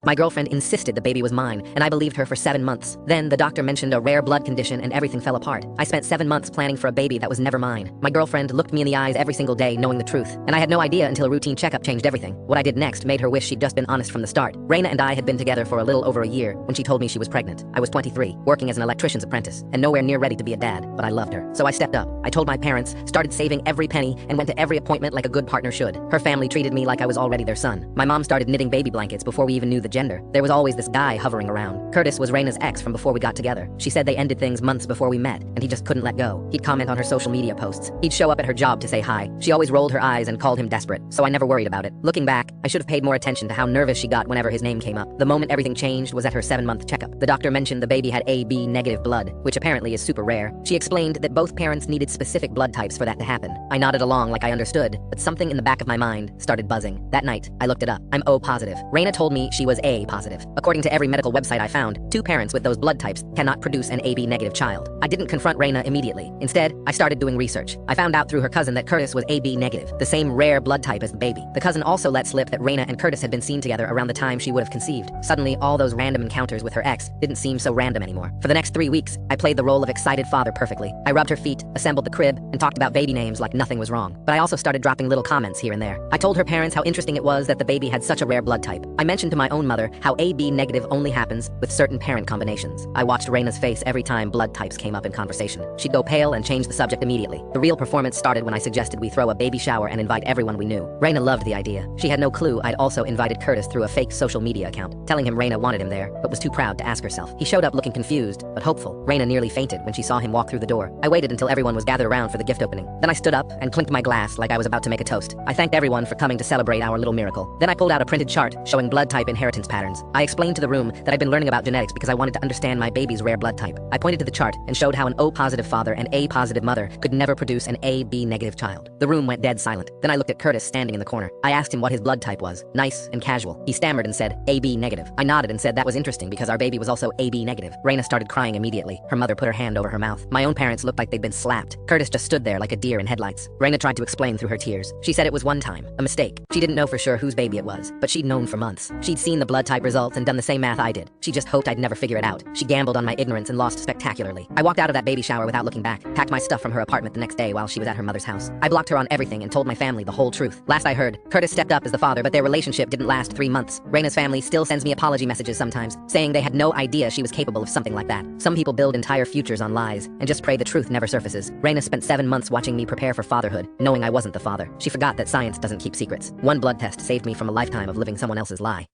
My girlfriend insisted the baby was mine, and I believed her for 7 months. Then the doctor mentioned a rare blood condition and everything fell apart. I spent 7 months planning for a baby that was never mine. My girlfriend looked me in the eyes every single day knowing the truth, and I had no idea until a routine checkup changed everything. What I did next made her wish she'd just been honest from the start. Raina and I had been together for a little over a year when she told me she was pregnant. I was 23, working as an electrician's apprentice, and nowhere near ready to be a dad, but I loved her. So I stepped up. I told my parents, started saving every penny, and went to every appointment like a good partner should. Her family treated me like I was already their son. My mom started knitting baby blankets before we even knew the gender. There was always this guy hovering around. Curtis was Raina's ex from before we got together. She said they ended things months before we met, and he just couldn't let go. He'd comment on her social media posts. He'd show up at her job to say hi. She always rolled her eyes and called him desperate, so I never worried about it. Looking back, I should have paid more attention to how nervous she got whenever his name came up. The moment everything changed was at her 7-month checkup. The doctor mentioned the baby had AB negative blood, which apparently is super rare. She explained that both parents needed specific blood types for that to happen. I nodded along like I understood, but something in the back of my mind started buzzing. That night, I looked it up. I'm O positive. Raina told me she was A positive. According to every medical website I found, 2 parents with those blood types cannot produce an AB negative child. I didn't confront Raina immediately. Instead, I started doing research. I found out through her cousin that Curtis was AB negative, the same rare blood type as the baby. The cousin also let slip that Raina and Curtis had been seen together around the time she would have conceived. Suddenly, all those random encounters with her ex didn't seem so random anymore. For the next 3 weeks, I played the role of excited father perfectly. I rubbed her feet, assembled the crib, and talked about baby names like nothing was wrong. But I also started dropping little comments here and there. I told her parents how interesting it was that the baby had such a rare blood type. I mentioned to my own mother how AB negative only happens with certain parent combinations. I watched Raina's face every time blood types came up in conversation. She'd go pale and change the subject immediately. The real performance started when I suggested we throw a baby shower and invite everyone we knew. Raina loved the idea. She had no clue I'd also invited Curtis through a fake social media account, telling him Raina wanted him there, but was too proud to ask herself. He showed up looking confused, but hopeful. Raina nearly fainted when she saw him walk through the door. I waited until everyone was gathered around for the gift opening. Then I stood up and clinked my glass like I was about to make a toast. I thanked everyone for coming to celebrate our little miracle. Then I pulled out a printed chart showing blood type inheritance patterns. I explained to the room that I'd been learning about genetics because I wanted to understand my baby's rare blood type. I pointed to the chart and showed how an O positive father and A positive mother could never produce an AB negative child. The room went dead silent. Then I looked at Curtis standing in the corner. I asked him what his blood type was. Nice and casual. He stammered and said AB negative. I nodded and said that was interesting because our baby was also AB negative. Raina started crying immediately. Her mother put her hand over her mouth. My own parents looked like they'd been slapped. Curtis just stood there like a deer in headlights. Raina tried to explain through her tears. She said it was one time, a mistake. She didn't know for sure whose baby it was, but she'd known for months. She'd seen the blood type results and done the same math I did. She just hoped I'd never figure it out. She gambled on my ignorance and lost spectacularly. I walked out of that baby shower without looking back, packed my stuff from her apartment the next day while she was at her mother's house. I blocked her on everything and told my family the whole truth. Last I heard, Curtis stepped up as the father, but their relationship didn't last 3 months. Raina's family still sends me apology messages sometimes, saying they had no idea she was capable of something like that. Some people build entire futures on lies and just pray the truth never surfaces. Raina spent 7 months watching me prepare for fatherhood, knowing I wasn't the father. She forgot that science doesn't keep secrets. One blood test saved me from a lifetime of living someone else's lie.